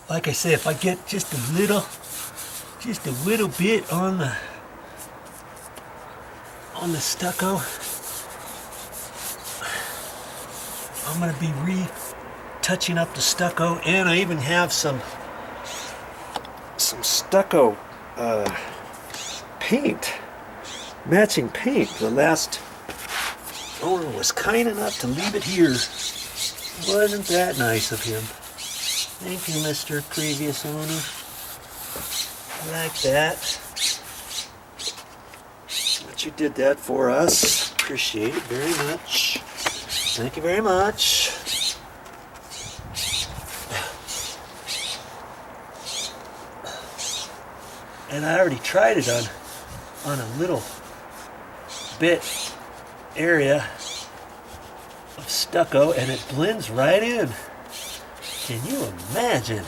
like I say, if I get just a little bit on the stucco, I'm going to be retouching up the stucco, and I even have some stucco paint, matching paint. The last owner was kind enough to leave it here. Wasn't that nice of him? Thank you, Mr. Previous Owner. I like that. That you did that for us. Appreciate it very much. Thank you very much. And I already tried it on a little bit area of stucco, and it blends right in. Can you imagine?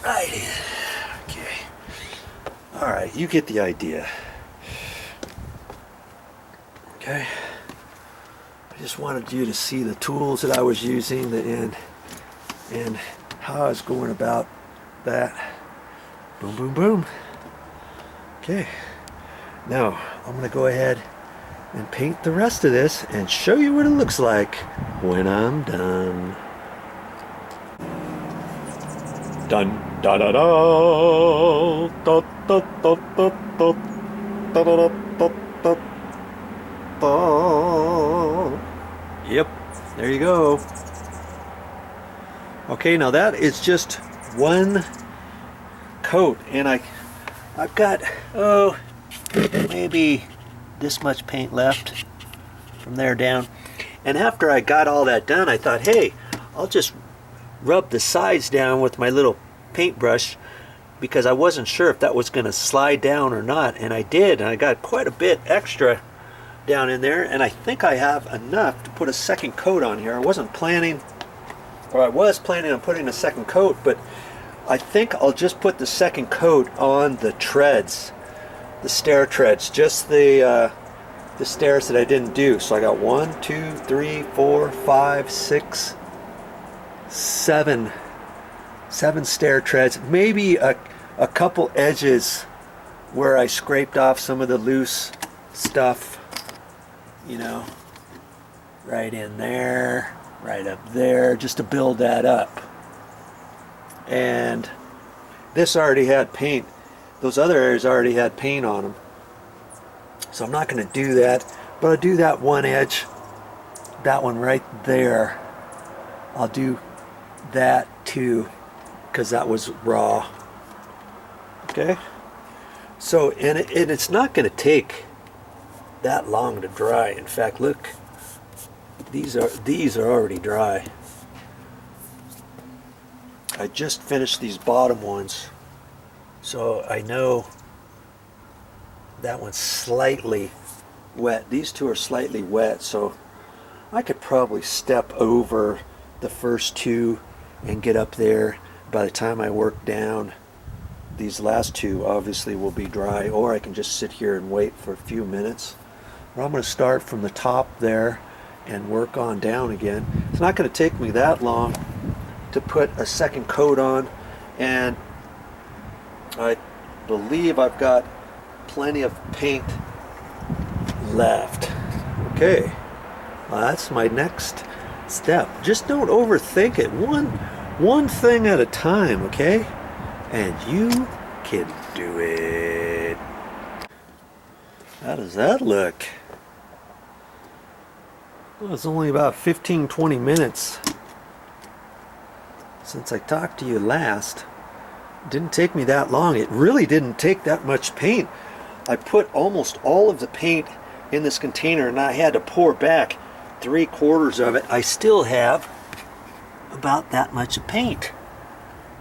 Right in. Okay. All right, you get the idea. Okay. I just wanted you to see the tools that I was using and how I was going about that. Boom, boom, boom. Okay. Now, I'm going to go ahead and paint the rest of this and show you what it looks like when I'm done. Dun da da da da da da da da da da da da. Yep, there you go. Okay, now that is just one coat, and I've got maybe this much paint left from there down. And after I got all that done, I thought, hey, I'll just rub the sides down with my little paintbrush, because I wasn't sure if that was going to slide down or not, and I did, and I got quite a bit extra down in there, and I think I have enough to put a second coat on here. I was planning on putting a second coat, but I think I'll just put the second coat on the treads, the stair treads, just the stairs that I didn't do. So I got 1, 2, 3, 4, 5, 6, 7 stair treads. Maybe a couple edges where I scraped off some of the loose stuff, you know, right in there, right up there, just to build that up. And this already had paint. Those other areas already had paint on them. So I'm not going to do that, but I'll do that one edge, that one right there. I'll do that too, because that was raw. Okay? So, and it's not going to take that long to dry. In fact, look, these are already dry. I just finished these bottom ones, so I know that one's slightly wet. These two are slightly wet, so I could probably step over the first two and get up there. By the time I work down, these last two obviously will be dry, or I can just sit here and wait for a few minutes. But I'm going to start from the top there and work on down again. It's not going to take me that long to put a second coat on, and I believe I've got plenty of paint left. Okay, well, that's my next step. Just don't overthink it. One thing at a time, okay? And you can do it. How does that look? Well, it's only about 15-20 minutes since I talked to you last. It didn't take me that long. It really didn't take that much paint. I put almost all of the paint in this container, and I had to pour back 3/4 of it. I still have about that much of paint.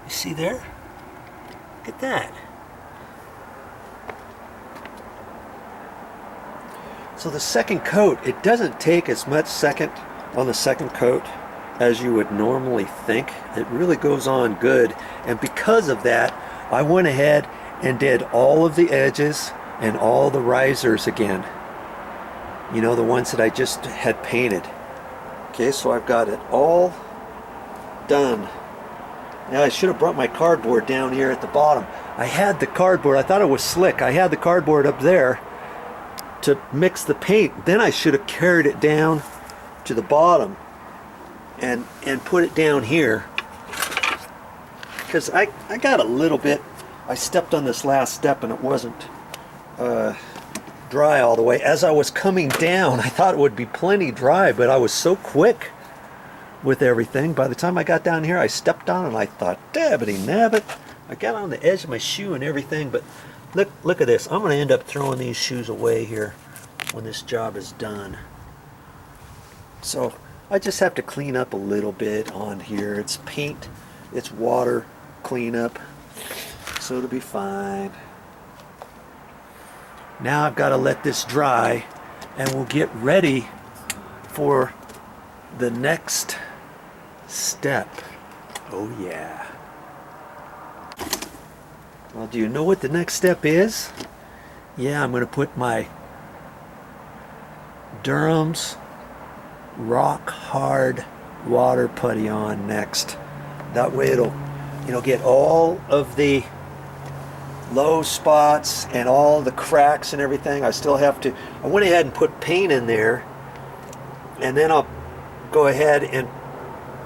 You see there? Look at that. So the second coat, it doesn't take as much on the second coat as you would normally think. It really goes on good, and because of that, I went ahead and did all of the edges and all the risers again. You know, the ones that I just had painted. Okay, so I've got it all done Now I should have brought my cardboard down here at the bottom. I had the cardboard, I thought it was slick. I had the cardboard up there to mix the paint. Then I should have carried it down to the bottom and put it down here. Because I got a little bit, I stepped on this last step and it wasn't dry all the way. As I was coming down, I thought it would be plenty dry, but I was so quick with everything. By the time I got down here, I stepped on it and I thought, dabbity nabbit. I got on the edge of my shoe and everything, but look at this. I'm going to end up throwing these shoes away here when this job is done. So I just have to clean up a little bit on here. It's paint, it's water cleanup, so it'll be fine. Now I've got to let this dry and we'll get ready for the next step. Oh yeah. Well, do you know what the next step is? Yeah, I'm going to put my Durham's rock hard water putty on next. That way it'll, get all of the low spots and all the cracks and everything. I went ahead and put paint in there, and then I'll go ahead and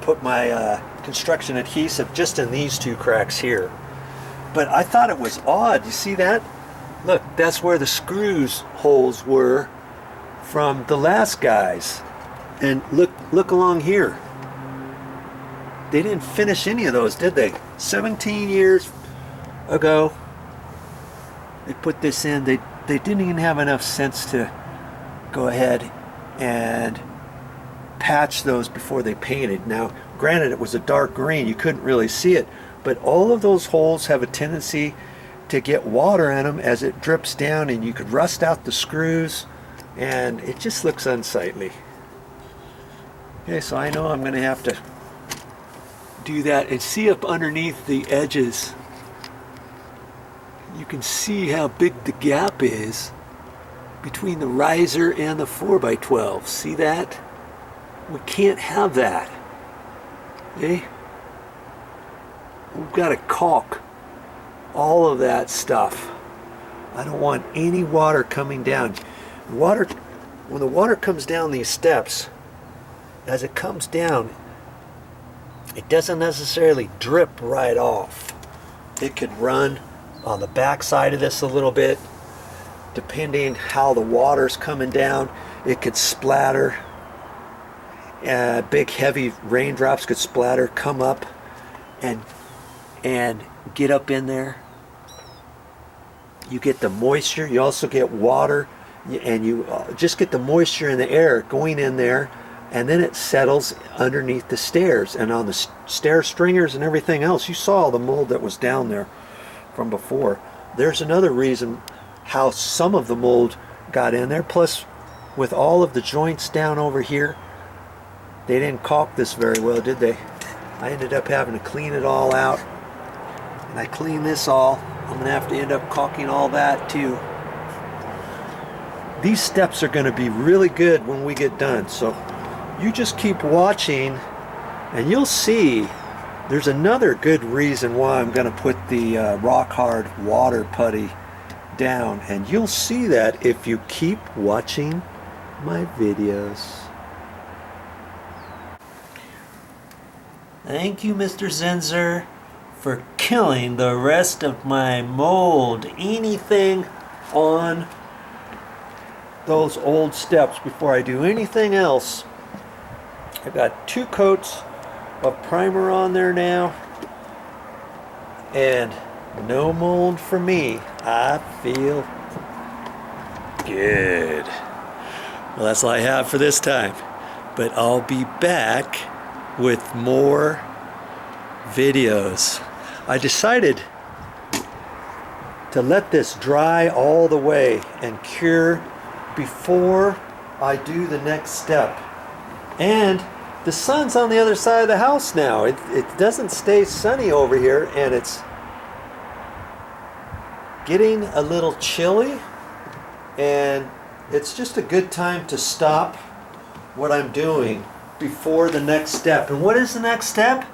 put my construction adhesive just in these two cracks here. But I thought it was odd. You see that? Look, that's where the screws holes were from the last guys. And look along here. They didn't finish any of those, did they? 17 years ago, they put this in. They didn't even have enough sense to go ahead and patch those before they painted. Now, granted, it was a dark green. You couldn't really see it. But all of those holes have a tendency to get water in them as it drips down, and you could rust out the screws, and it just looks unsightly. Okay, so I know I'm going to have to do that and see up underneath the edges. You can see how big the gap is between the riser and the 4x12. See that? We can't have that. Okay? We've got to caulk all of that stuff. I don't want any water coming down. When the water comes down these steps, as it comes down, it doesn't necessarily drip right off. It could run on the back side of this a little bit, depending how the water's coming down. It could splatter. Big heavy raindrops could splatter, come up and get up in there. You get the moisture, you also get water, and you just get the moisture in the air going in there, and then it settles underneath the stairs and on the stair stringers and everything else. You saw the mold that was down there from before. There's another reason how some of the mold got in there. Plus, with all of the joints down over here, they didn't caulk this very well, did they? I ended up having to clean it all out. And I clean this all. I'm going to have to end up caulking all that too. These steps are going to be really good when we get done. So you just keep watching and you'll see there's another good reason why I'm going to put the rock hard water putty down. And you'll see that if you keep watching my videos. Thank you, Mr. Zenzer, for killing the rest of my mold. Anything on those old steps before I do anything else. I've got 2 coats of primer on there now, and no mold for me. I feel good. Well, that's all I have for this time, but I'll be back with more videos. I decided to let this dry all the way and cure before I do the next step. And the sun's on the other side of the house now. It doesn't stay sunny over here, and it's getting a little chilly, and it's just a good time to stop what I'm doing before the next step. And what is the next step?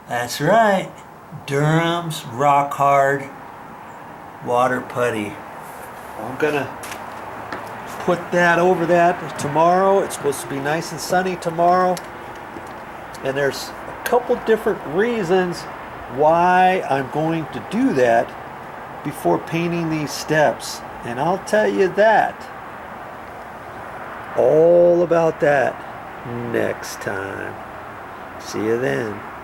That's right, Durham's Rock Hard Water Putty. I'm gonna put that over that tomorrow. It's supposed to be nice and sunny tomorrow. And there's a couple different reasons why I'm going to do that before painting these steps. And I'll tell you that. All about that next time. See you then.